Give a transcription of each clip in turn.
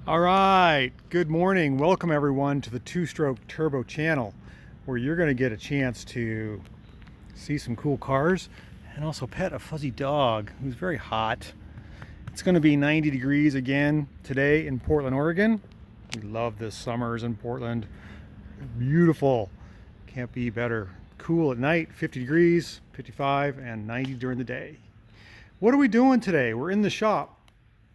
All right, good morning. Welcome everyone to the Two Stroke Turbo channel, where you're going to get a chance to see some cool cars and also pet a fuzzy dog who's very hot. It's going to be 90 degrees again today in Portland, Oregon. We love this summers in Portland. Beautiful. Can't be better. Cool at night, 50 degrees, 55, and 90 during the day. What are we doing today? We're in the shop.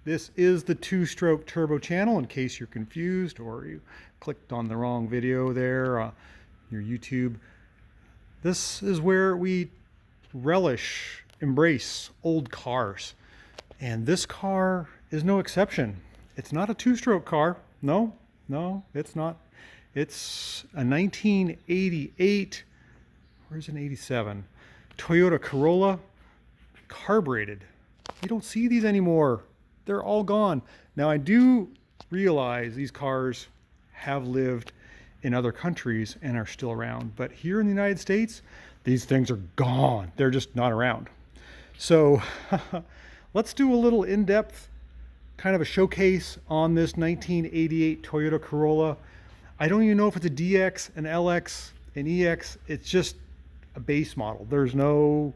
This is the Two Stroke Turbo channel, in case you're confused or you clicked on the wrong video there on your YouTube. This is where we embrace old cars. And this car is no exception. It's not a two-stroke car. No, it's not. It's a 1988, where's an 87? Toyota Corolla, carbureted. You don't see these anymore. They're all gone. Now, I do realize these cars have lived in other countries and are still around, but here in the United States, these things are gone. They're just not around. So let's do a little in-depth kind of a showcase on this 1988 Toyota Corolla. I don't even know if it's a DX, an LX, an EX. It's just a base model. There's no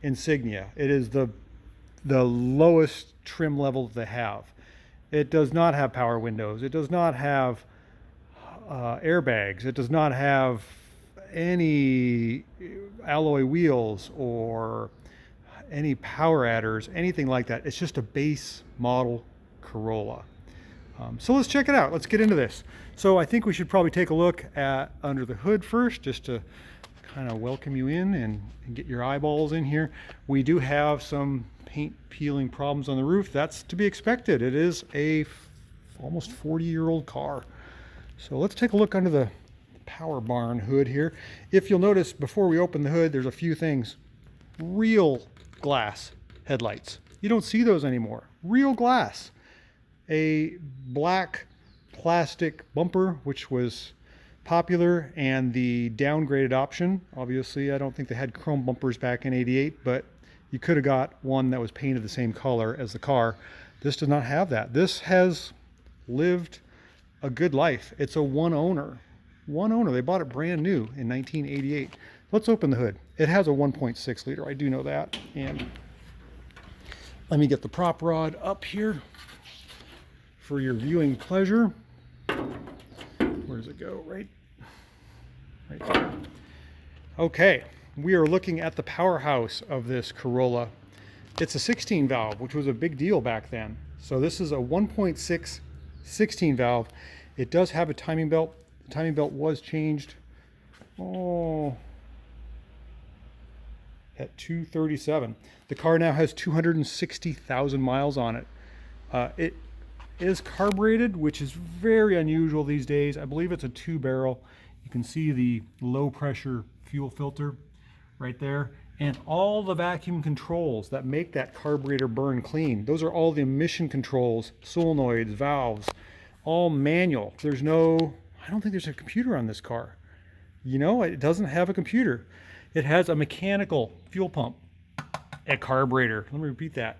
insignia. It is the lowest trim level they have. It does not have power windows. It does not have airbags. It does not have any alloy wheels or any power adders, anything like that. It's just a base model Corolla. So let's check it out. Let's get into this. So I think we should probably take a look at under the hood first, just to kind of welcome you in and get your eyeballs in here. We do have some paint peeling problems on the roof. That's to be expected. It is a almost 40-year-old car. So let's take a look under the power barn hood here. If you'll notice, before we open the hood, there's a few things. Real glass headlights. You don't see those anymore. Real glass. A black plastic bumper, which was popular, and the downgraded option. Obviously, I don't think they had chrome bumpers back in '88, but you could have got one that was painted the same color as the car. This does not have that. This has lived a good life. It's a one owner. They bought it brand new in 1988. Let's open the hood. It has a 1.6 liter. I do know that. And let me get the prop rod up here for your viewing pleasure. Where does it go? Right there. Okay, we are looking at the powerhouse of this Corolla. It's a 16 valve, which was a big deal back then. So this is a 1.6 16 valve. It does have a timing belt. The timing belt was changed at 237. The car now has 260,000 miles on it. It is carbureted, which is very unusual these days. I believe it's a 2-barrel. You can see the low pressure fuel filter right there, and all the vacuum controls that make that carburetor burn clean. Those are all the emission controls, solenoids, valves, all manual. I don't think there's a computer on this car. You know, it doesn't have a computer. It has a mechanical fuel pump, a carburetor. Let me repeat that.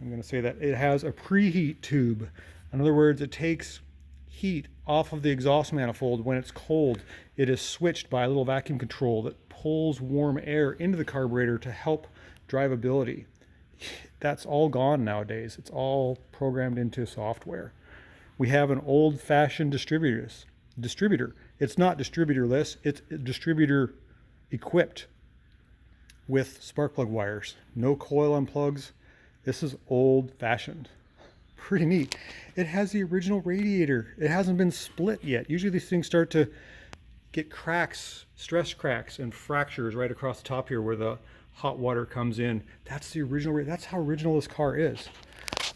I'm going to say that it has a preheat tube. In other words, it takes heat off of the exhaust manifold when it's cold. It is switched by a little vacuum control that pulls warm air into the carburetor to help drivability. That's all gone nowadays. It's all programmed into software. We have an old-fashioned distributor. It's not distributorless. It's distributor equipped with spark plug wires. No coil unplugs. This is old-fashioned. Pretty neat. It has the original radiator. It hasn't been split yet. Usually these things start to get cracks, stress cracks and fractures right across the top here where the hot water comes in. That's the original. That's how original this car is.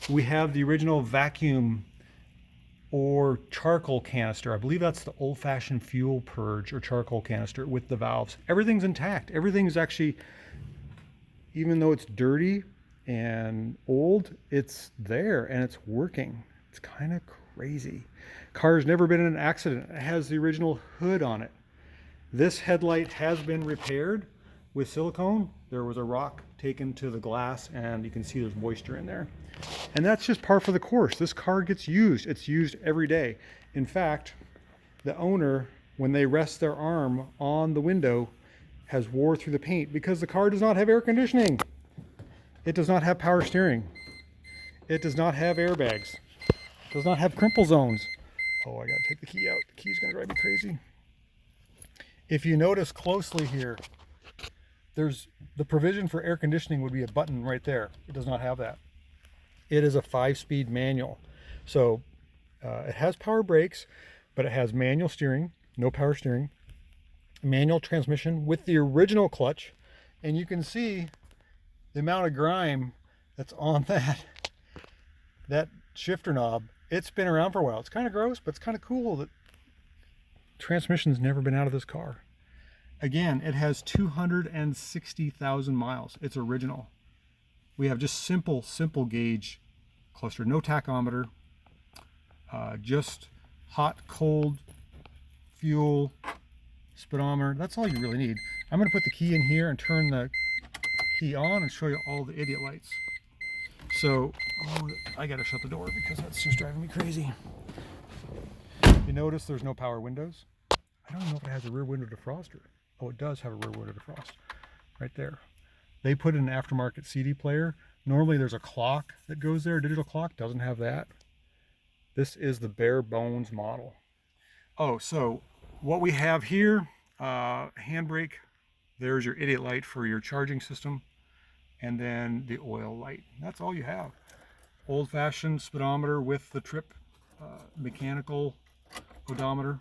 We have the original vacuum or charcoal canister. I believe that's the old-fashioned fuel purge or charcoal canister with the valves. Everything's intact. Everything's actually, even though it's dirty and old, it's there and it's working. It's kind of crazy. Car's never been in an accident. It has the original hood on it. This headlight has been repaired. with silicone. There was a rock taken to the glass, and you can see there's moisture in there. And that's just par for the course. This car gets used. It's used every day. In fact, the owner, when they rest their arm on the window, has wore through the paint because the car does not have air conditioning. It does not have power steering. It does not have airbags. It does not have crimple zones. Oh, I gotta take the key out. The key's gonna drive me crazy. If you notice closely here, there's the provision for air conditioning would be a button right there. It does not have that. It is a 5-speed manual. So it has power brakes, but it has manual steering, no power steering, manual transmission with the original clutch. And you can see the amount of grime that's on that shifter knob. It's been around for a while. It's kind of gross, but it's kind of cool that transmission's never been out of this car. Again, it has 260,000 miles. It's original. We have just simple gauge cluster, no tachometer, just hot, cold, fuel, speedometer. That's all you really need. I'm going to put the key in here and turn the key on and show you all the idiot lights. So, I got to shut the door because that's just driving me crazy. You notice there's no power windows. I don't know if it has a rear window defroster. Oh, it does have a rear window defrost right there. They put in an aftermarket CD player. Normally there's a clock that goes there. A digital clock doesn't have that. This is the bare bones model. Oh, so what we have here, handbrake. There's your idiot light for your charging system. And then the oil light. That's all you have. Old-fashioned speedometer with the trip mechanical odometer.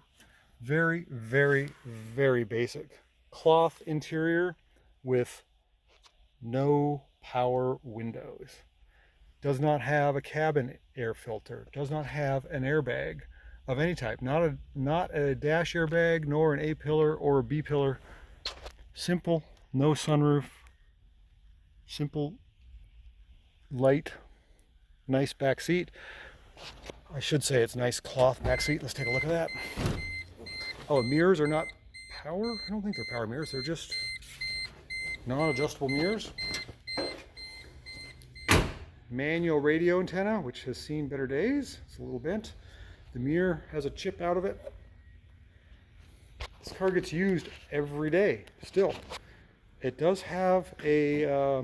Very, very, very basic. Cloth interior with no power windows. Does not have a cabin air filter. Does not have an airbag of any type. Not a dash airbag, nor an A-pillar or a B-pillar. Simple, no sunroof. Simple, light, nice back seat. I should say it's nice cloth back seat. Let's take a look at that. Oh, mirrors are not power? I don't think they're power mirrors. They're just non-adjustable mirrors. Manual radio antenna, which has seen better days. It's a little bent. The mirror has a chip out of it. This car gets used every day still. It does have a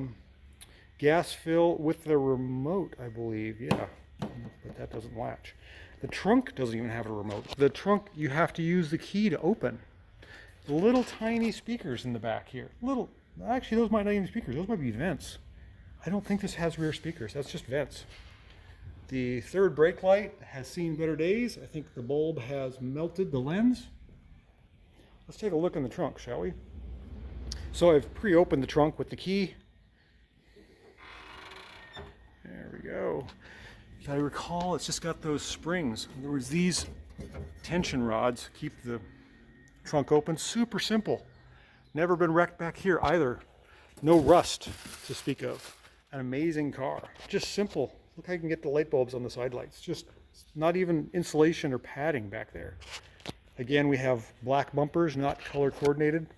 gas fill with the remote, I believe. Yeah, but that doesn't latch. The trunk doesn't even have a remote. The trunk, you have to use the key to open. Little tiny speakers in the back here. Actually, those might not even be speakers. Those might be vents. I don't think this has rear speakers. That's just vents. The third brake light has seen better days. I think the bulb has melted the lens. Let's take a look in the trunk, shall we? So I've pre-opened the trunk with the key. There we go. If I recall, it's just got those springs. In other words, these tension rods keep the trunk open. Super simple. Never been wrecked back here either. No rust to speak of. An amazing car. Just simple. Look how you can get the light bulbs on the side lights. Just not even insulation or padding back there. Again, we have black bumpers, not color coordinated.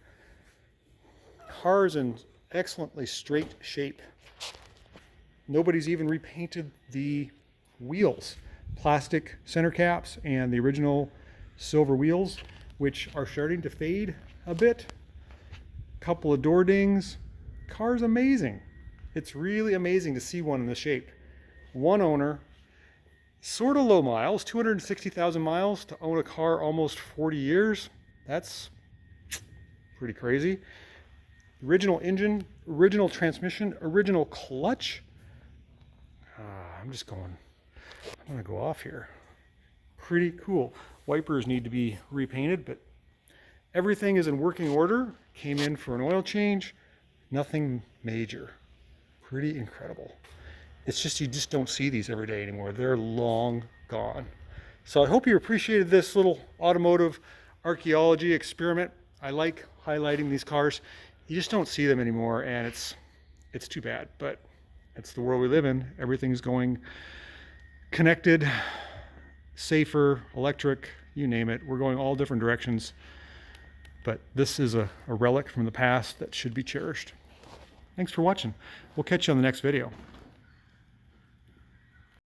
Car's in excellently straight shape. Nobody's even repainted the wheels. Plastic center caps and the original silver wheels, which are starting to fade a bit. Couple of door dings. Car's amazing. It's really amazing to see one in this shape. One owner, sort of low miles, 260,000 miles to own a car almost 40 years. That's pretty crazy. Original engine, original transmission, original clutch. I'm gonna go off here. Pretty cool. Wipers need to be repainted, but everything is in working order. Came in for an oil change. Nothing major. Pretty incredible. It's just, you just don't see these every day anymore. They're long gone. So I hope you appreciated this little automotive archaeology experiment. I like highlighting these cars. You just don't see them anymore, and it's too bad, but it's the world we live in. Everything's going connected, safer, electric, you name it. We're going all different directions. But this is a relic from the past that should be cherished. Thanks for watching. We'll catch you on the next video.